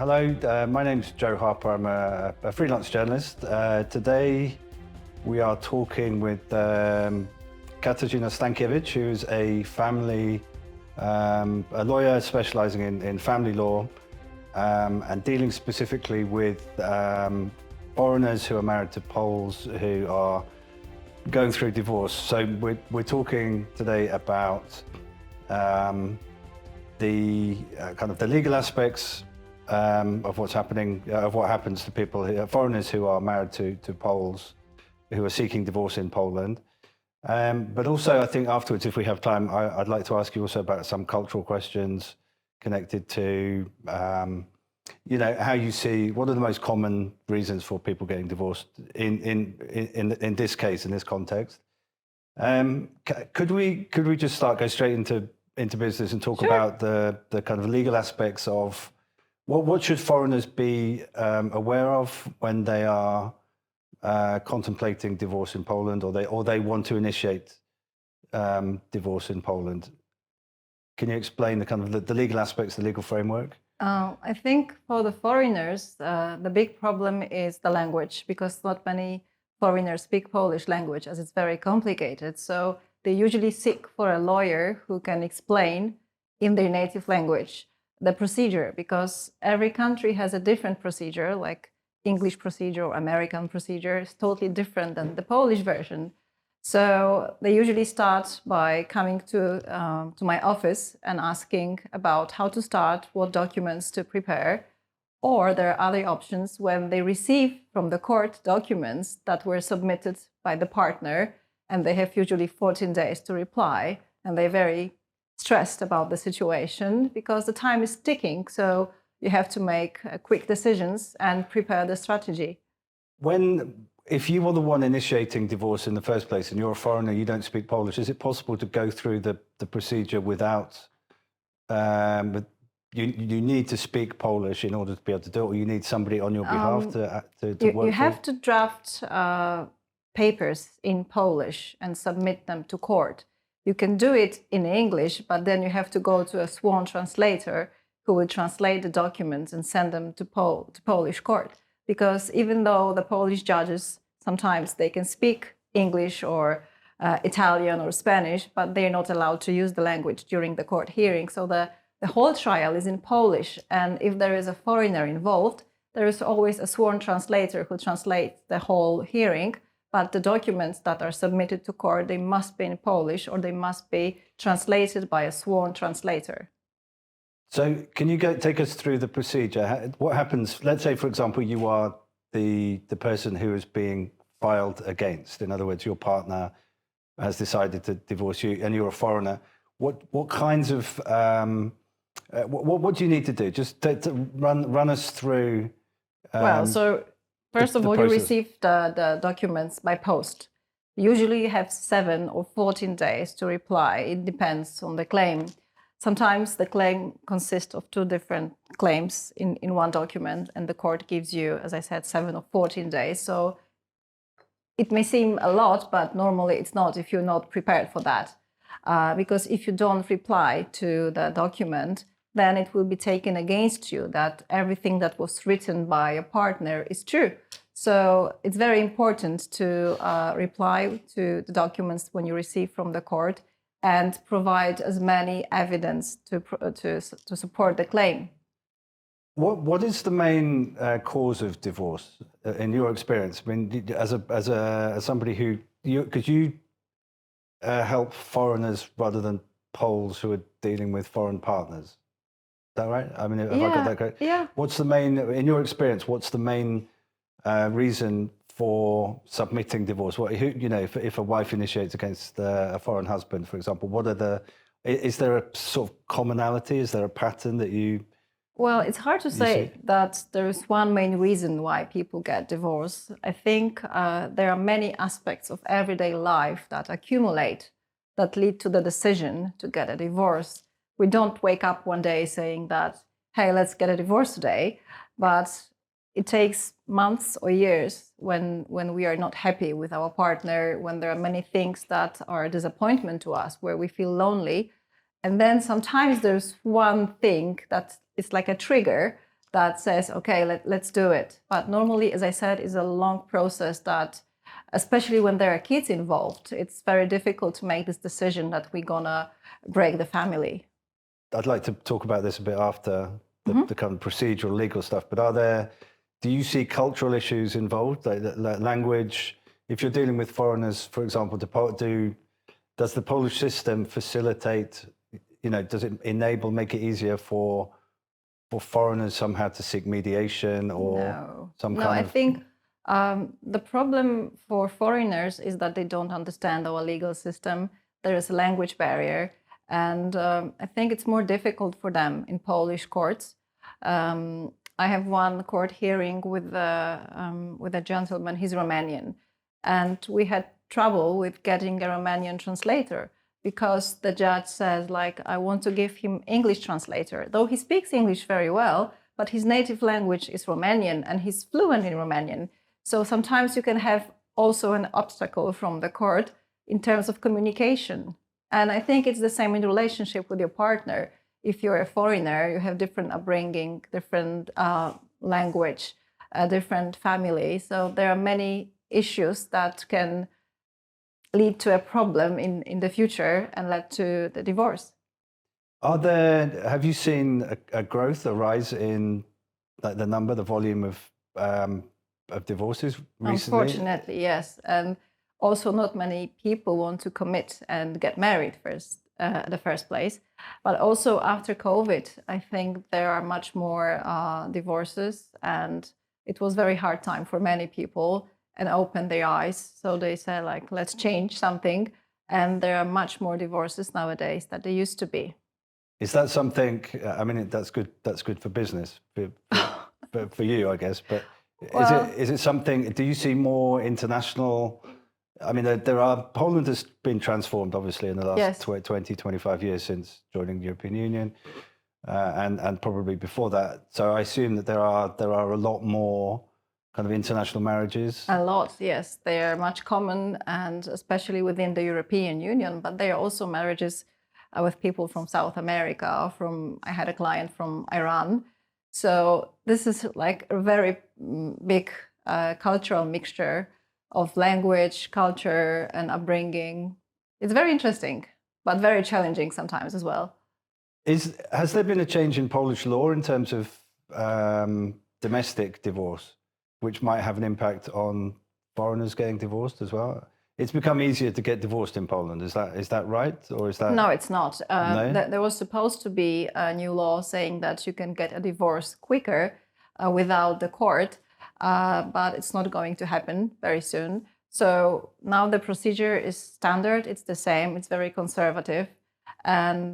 Hello, my name's Jo Harper. I'm a freelance journalist. Today we are talking with Katarzyna Stankiewicz, who's a lawyer specializing in family law and dealing specifically with foreigners who are married to Poles who are going through divorce. So we're talking today about the kind of the legal aspects of what's happening, of what happens to people, foreigners who are married to Poles who are seeking divorce in Poland. But also, I think afterwards, if we have time, I'd like to ask you also about some cultural questions connected to, how you see, what are the most common reasons for people getting divorced in this case, in this context. Could we just go straight into business and talk Sure. about the kind of legal aspects of what should foreigners be aware of when they are contemplating divorce in Poland, or they want to initiate divorce in Poland? Can you explain the kind of the legal aspects, the legal framework? I think for the foreigners, the big problem is the language, because not many foreigners speak Polish language, as it's very complicated. So they usually seek for a lawyer who can explain in their native language the procedure, because every country has a different procedure, like English procedure or American procedure is totally different than the Polish version. So they usually start by coming to my office and asking about how to start, what documents to prepare. Or there are other options when they receive from the court documents that were submitted by the partner, and they have usually 14 days to reply, and they're very stressed about the situation because the time is ticking. So you have to make quick decisions and prepare the strategy. If you were the one initiating divorce in the first place and you're a foreigner, you don't speak Polish, is it possible to go through the procedure without, you need to speak Polish in order to be able to do it, or you need somebody on your behalf to work? You have to draft papers in Polish and submit them to court. You can do it in English, but then you have to go to a sworn translator who will translate the documents and send them to Polish court. Because even though the Polish judges, sometimes they can speak English or Italian or Spanish, but they're not allowed to use the language during the court hearing. So the whole trial is in Polish. And if there is a foreigner involved, there is always a sworn translator who translates the whole hearing. But the documents that are submitted to court, they must be in Polish, or they must be translated by a sworn translator. So can you take us through the procedure? What happens, let's say, for example, you are the person who is being filed against. In other words, your partner has decided to divorce you and you're a foreigner. What kinds of, what do you need to do? Just to run us through. So first of all, you receive the documents by post. Usually you have 7 or 14 days to reply. It depends on the claim. Sometimes the claim consists of 2 different claims in one document, and the court gives you, as I said, 7 or 14 days. So it may seem a lot, but normally it's not if you're not prepared for that. Because if you don't reply to the document, then it will be taken against you that everything that was written by a partner is true. So it's very important to reply to the documents when you receive from the court and provide as many evidence to support the claim. What is the main cause of divorce in your experience? I mean, as somebody who could you help foreigners rather than Poles who are dealing with foreign partners? Is that right? I mean, have I got that correct? Yeah. What's the main, in your experience? What's the main reason for submitting divorce? If a wife initiates against a foreign husband, for example, is there a sort of commonality? Is there a pattern that you? Well, it's hard to say that there is one main reason why people get divorced. I think there are many aspects of everyday life that accumulate, that lead to the decision to get a divorce. We don't wake up one day saying that, hey, let's get a divorce today, but it takes months or years when we are not happy with our partner, when there are many things that are a disappointment to us, where we feel lonely. And then sometimes there's one thing that is like a trigger that says, okay, let's do it. But normally, as I said, it's a long process that, especially when there are kids involved, it's very difficult to make this decision that we're gonna break the family. I'd like to talk about this a bit after the kind of procedural legal stuff, but do you see cultural issues involved, like language? If you're dealing with foreigners, for example, does the Polish system facilitate, does it make it easier for foreigners somehow to seek mediation or I think the problem for foreigners is that they don't understand our legal system. There is a language barrier, and I think it's more difficult for them in Polish courts. I have one court hearing with a gentleman. He's Romanian, and we had trouble with getting a Romanian translator because the judge says, like, I want to give him English translator, though he speaks English very well, but his native language is Romanian and he's fluent in Romanian. So sometimes you can have also an obstacle from the court in terms of communication. And I think it's the same in the relationship with your partner. If you're a foreigner, you have different upbringing, different language, different family. So there are many issues that can lead to a problem in the future and lead to the divorce. Have you seen a rise in the volume of divorces recently? Unfortunately, yes. And also not many people want to commit and get married the first place. But also after COVID, I think there are much more divorces, and it was very hard time for many people and open their eyes. So they said, like, let's change something. And there are much more divorces nowadays than there used to be. Is that something, I mean, that's good for business, for you, I guess, but is it something, do you see more international, I mean, Poland has been transformed, obviously, in the last 20, 25 years since joining the European Union, and probably before that. So I assume that there are a lot more kind of international marriages? A lot, yes. They are much common, and especially within the European Union, but there are also marriages with people from South America. I had a client from Iran. So this is like a very big cultural mixture of language, culture, and upbringing. It's very interesting, but very challenging sometimes as well. Has there been a change in Polish law in terms of domestic divorce, which might have an impact on foreigners getting divorced as well? It's become easier to get divorced in Poland. Is that right, or is that? No, it's not. No? There was supposed to be a new law saying that you can get a divorce quicker without the court, but it's not going to happen very soon. So now the procedure is standard. It's the same. It's very conservative, and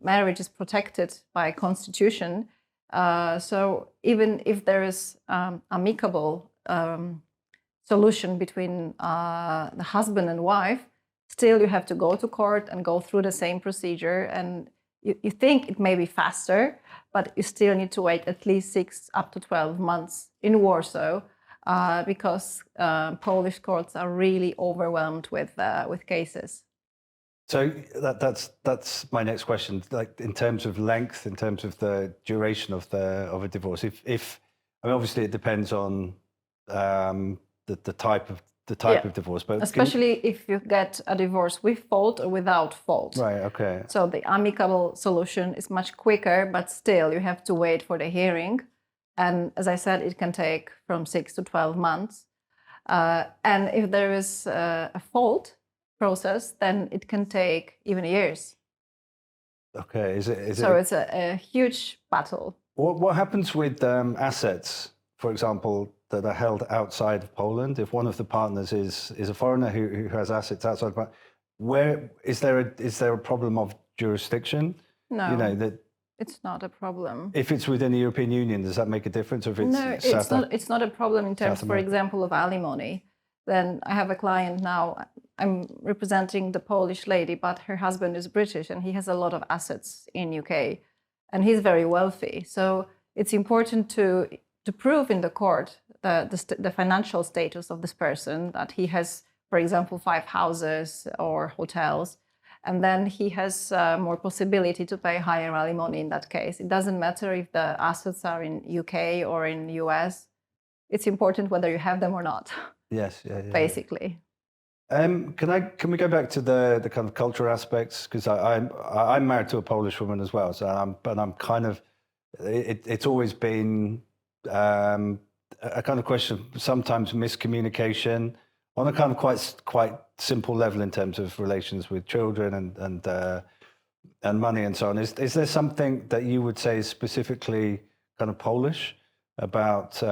marriage is protected by constitution. So even if there is amicable solution between the husband and wife, still you have to go to court and go through the same procedure. And you think it may be faster, but you still need to wait at least 6 up to 12 months in Warsaw because Polish courts are really overwhelmed with cases. So that's my next question. Like in terms of length, in terms of the duration of a divorce, if I mean, obviously it depends on the type of divorce, but especially if you get a divorce with fault or without fault. Right. Okay. So the amicable solution is much quicker, but still you have to wait for the hearing, and as I said, it can take from 6 to 12 months. And if there is a fault process, then it can take even years. Okay. It's a huge battle. What happens with assets, for example, that are held outside of Poland? If one of the partners is a foreigner who has assets outside, where is there a problem of jurisdiction? No, it's not a problem. If it's within the European Union, does that make a difference? Or if It's not a problem in terms, for example, of alimony. Then I have a client now. I'm representing the Polish lady, but her husband is British and he has a lot of assets in UK, and he's very wealthy. So it's important to prove in the court the financial status of this person, that he has, for example, 5 houses or hotels, and then he has more possibility to pay higher alimony in that case. It doesn't matter if the assets are in UK or in US. It's important whether you have them or not. Yes, yeah. Basically. Can we go back to the kind of cultural aspects? Because I'm married to a Polish woman as well, so I'm kind of it's always been a kind of question, sometimes miscommunication on a kind of quite simple level in terms of relations with children and money and so on. Is there something that you would say is specifically kind of Polish about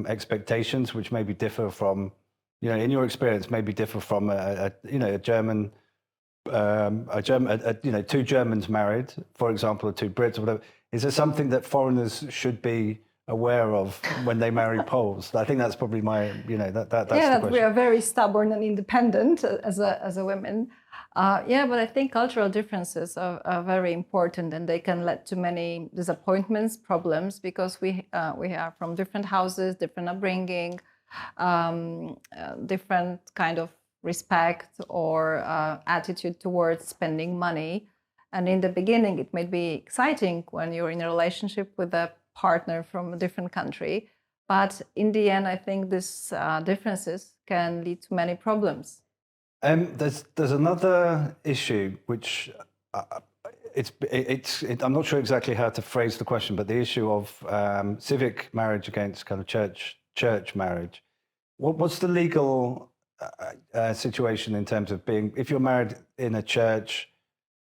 expectations, which maybe differ from, in your experience, maybe differ from a German, two Germans married, for example, or two Brits or whatever? Is there something that foreigners should be aware of when they marry Poles? I think that's probably my, that's the question. We are very stubborn and independent as a women. But I think cultural differences are very important, and they can lead to many disappointments, problems, because we are from different houses, different upbringing, different kind of respect or attitude towards spending money. And in the beginning, it may be exciting when you're in a relationship with a partner from a different country. But in the end, I think these differences can lead to many problems. There's another issue which I'm not sure exactly how to phrase the question, but the issue of civic marriage against kind of church marriage. What's the legal situation in terms of if you're married in a church?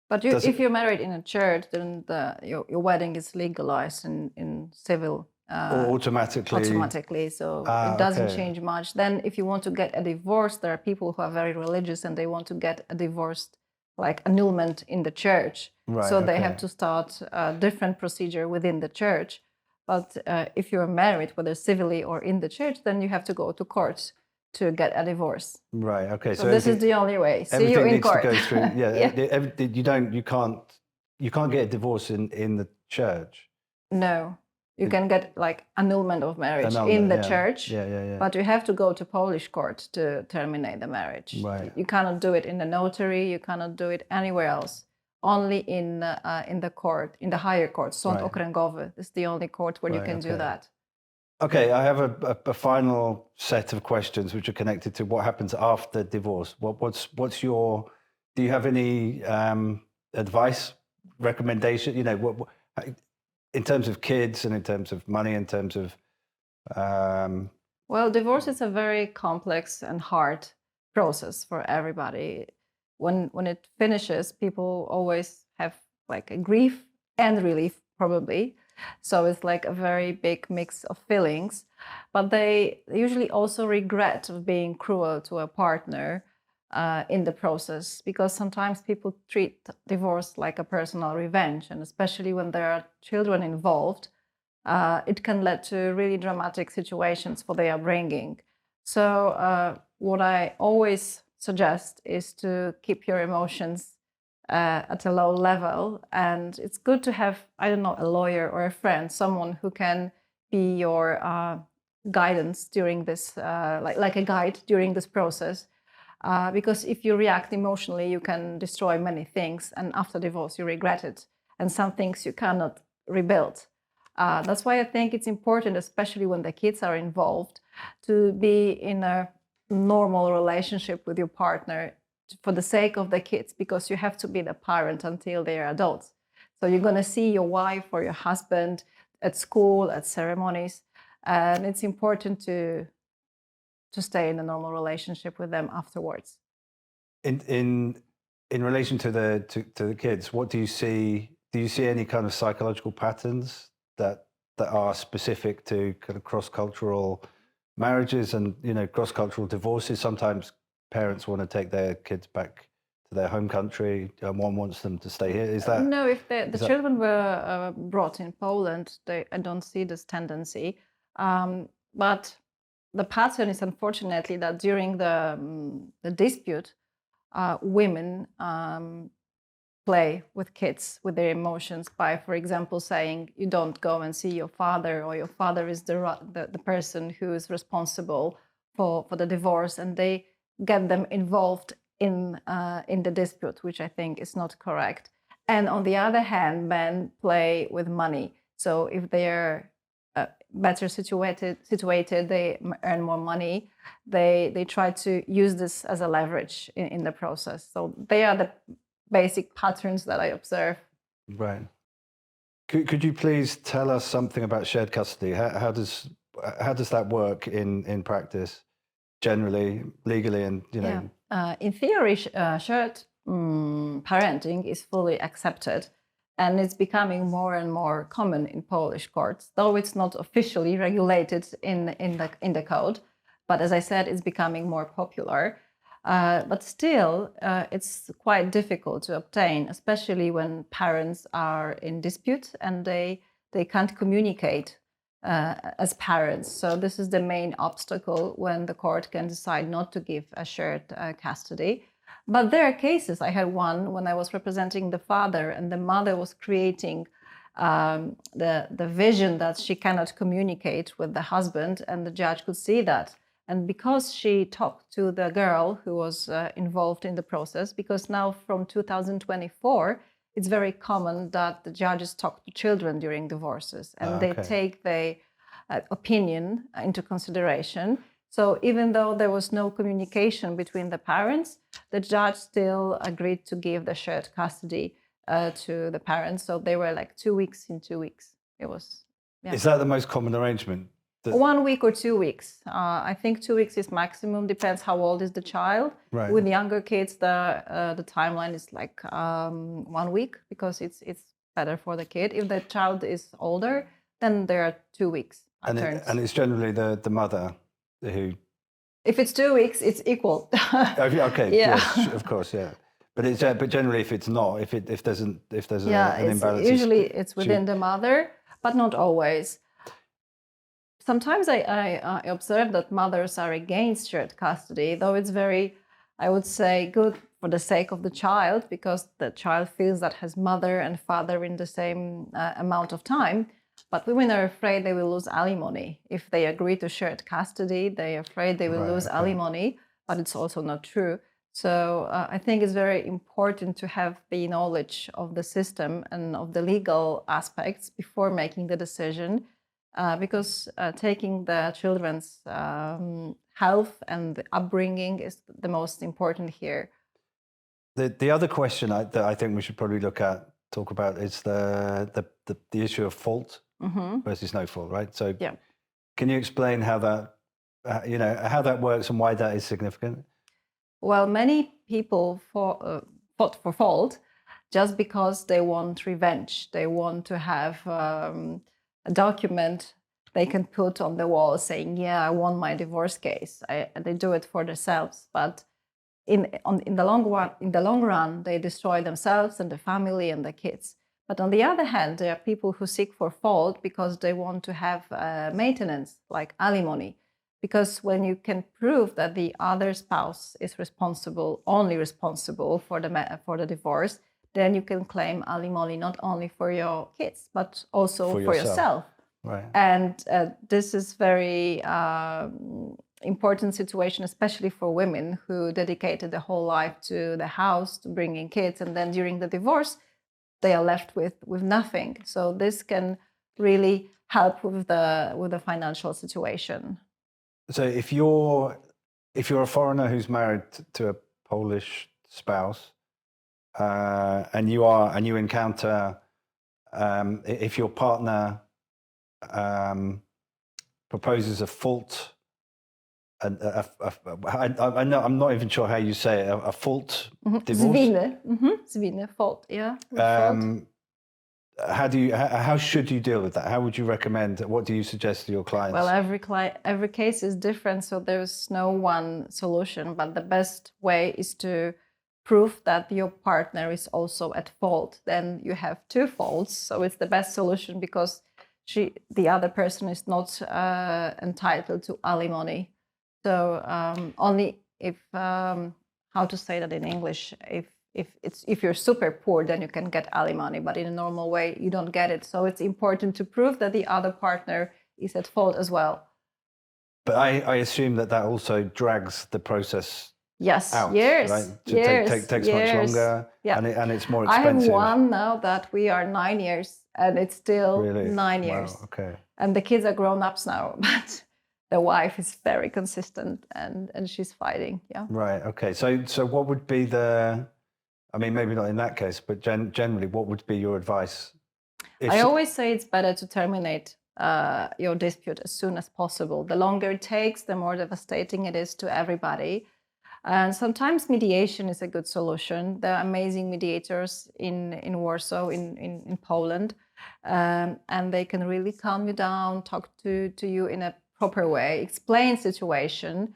But if you're married in a church, then your wedding is legalized in civil. Automatically. So it doesn't change much. Then if you want to get a divorce, there are people who are very religious and they want to get a divorce, like annulment in the church. Right, so they have to start a different procedure within the church. But if you're married, whether civilly or in the church, then you have to go to court to get a divorce. Right. Okay. So this is the only way. See you in court. To go through. Yeah. You can't get a divorce in the church. No. You can get like annulment of marriage in the church, but you have to go to Polish court to terminate the marriage. Right. You cannot do it in the notary. You cannot do it anywhere else. Only in the court, in the higher court, Sąd Okręgowy. This is the only court where you can do that. Okay, I have a final set of questions which are connected to what happens after divorce. What's your? Do you have any advice, recommendation? In terms of kids and in terms of money, in terms of... Well, divorce is a very complex and hard process for everybody. When it finishes, people always have like a grief and relief, probably. So it's like a very big mix of feelings. But they usually also regret of being cruel to a partner in the process, because sometimes people treat divorce like a personal revenge, and especially when there are children involved, it can lead to really dramatic situations for their upbringing. So what I always suggest is to keep your emotions at a low level, and it's good to have, a lawyer or a friend, someone who can be your guidance during this, like a guide during this process. Because if you react emotionally, you can destroy many things, and after divorce, you regret it, and some things you cannot rebuild. That's why I think it's important, especially when the kids are involved, to be in a normal relationship with your partner for the sake of the kids, because you have to be the parent until they are adults. So you're going to see your wife or your husband at school, at ceremonies, and it's important to stay in a normal relationship with them afterwards. In relation to the kids, what do you see? Do you see any kind of psychological patterns that are specific to kind of cross-cultural marriages and cross-cultural divorces? Sometimes parents want to take their kids back to their home country, and one wants them to stay here. Is that no? If the children were brought in Poland, I don't see this tendency, but the pattern is unfortunately that during the dispute, women play with kids, with their emotions, by, for example, saying you don't go and see your father, or your father is the person who is responsible for the divorce, and they get them involved in the dispute, which I think is not correct. And on the other hand, men play with money. So if they're better situated, they earn more money. They try to use this as a leverage in the process. So they are the basic patterns that I observe. Right. Could you please tell us something about shared custody? How does that work in practice, generally, legally, and In theory, shared parenting is fully accepted, and it's becoming more and more common in Polish courts, though it's not officially regulated in the code. But as I said, it's becoming more popular. But still, it's quite difficult to obtain, especially when parents are in dispute and they can't communicate as parents. So this is the main obstacle when the court can decide not to give a shared custody. But there are cases. I had one when I was representing the father, and the mother was creating the vision that she cannot communicate with the husband, and the judge could see that. And because she talked to the girl who was involved in the process, because now from 2024, it's very common that the judges talk to children during divorces, and they take the opinion into consideration. So even though there was no communication between the parents, the judge still agreed to give the shared custody to the parents. So they were like 2 weeks in 2 weeks. It was. Yeah. Is that the most common arrangement? 1 week or 2 weeks. I think 2 weeks is maximum. Depends how old is the child. Right. With younger kids, the timeline is like 1 week, because it's better for the kid. If the child is older, then there are 2 weeks. And it's generally the mother who. If it's 2 weeks, it's equal. Okay. Yeah. Yes, of course. Yeah. But generally, if it's not, if there's an imbalance, usually it's within the mother, but not always. Sometimes I observe that mothers are against shared custody, though it's very, I would say, good for the sake of the child, because the child feels that his mother and father in the same amount of time. But women are afraid they will lose alimony. If they agree to shared custody, they're afraid they will lose alimony, but it's also not true. So I think it's very important to have the knowledge of the system and of the legal aspects before making the decision. Because taking the children's health and upbringing is the most important here. The other question that I think we should probably talk about is the issue of fault versus no fault, right? So can you explain how that works and why that is significant? Well, many people fought for fault just because they want revenge. They want to have a document they can put on the wall saying, yeah, I won my divorce case. They do it for themselves, but in the long run, they destroy themselves and the family and the kids. But on the other hand, there are people who seek for fault because they want to have maintenance, like alimony. Because when you can prove that the other spouse is only responsible for the divorce, then you can claim alimony not only for your kids, but also for yourself. Right. And this is very important situation, especially for women who dedicated their whole life to the house, to bringing kids, and then during the divorce, they are left with nothing. So this can really help with the financial situation. So if you're a foreigner who's married to a Polish spouse, and you encounter if your partner proposes a fault, I'm not even sure how you say it, a fault divorce. Zwinny, fault, yeah. How should you deal with that? How would you recommend? What do you suggest to your clients? Well, every case is different, so there's no one solution. But the best way is to prove that your partner is also at fault. Then you have two faults, so it's the best solution because the other person is not entitled to alimony. So only if how to say that in English, if you're super poor, then you can get alimony, but in a normal way, you don't get it. So it's important to prove that the other partner is at fault as well. But I assume that also drags the process Yes, out, years, right? Takes much years. longer, Yeah. and it's more I have expensive. one now that we are 9 years, and it's still Really? 9 Wow, years. okay. And the kids are grown ups now, but the wife is very consistent, and she's fighting. Yeah. Right. Okay. So what would be I mean, maybe not in that case, but generally, what would be your advice? I always say it's better to terminate your dispute as soon as possible. The longer it takes, the more devastating it is to everybody. And sometimes mediation is a good solution. There are amazing mediators in Warsaw, in Poland, and they can really calm you down, talk to you in a proper way, explain situation.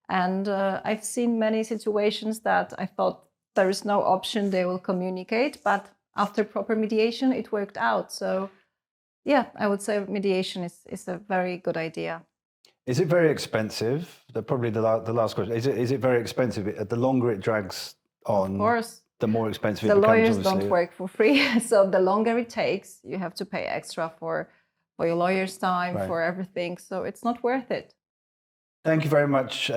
And I've seen many situations that I thought there is no option, they will communicate, but after proper mediation, it worked out. So yeah, I would say mediation is a very good idea. Is it very expensive? Probably the last question. Is it very expensive? The longer it drags on, Of course, the more expensive the it becomes. lawyers Obviously. don't work for free. So the longer it takes, you have to pay extra for your lawyer's time, Right. for everything. So it's not worth it. Thank you very much,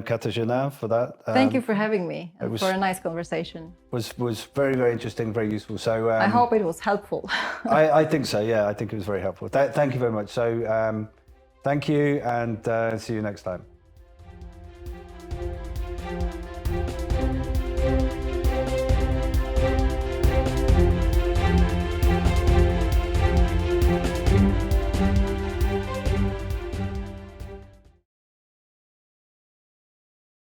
Katarzyna, for that. Thank you for having me and was- for a nice conversation. Was very, very interesting, very useful. So I hope it was helpful. I think so. Yeah, I think it was very helpful. Thank you very much. So thank you, and see you next time.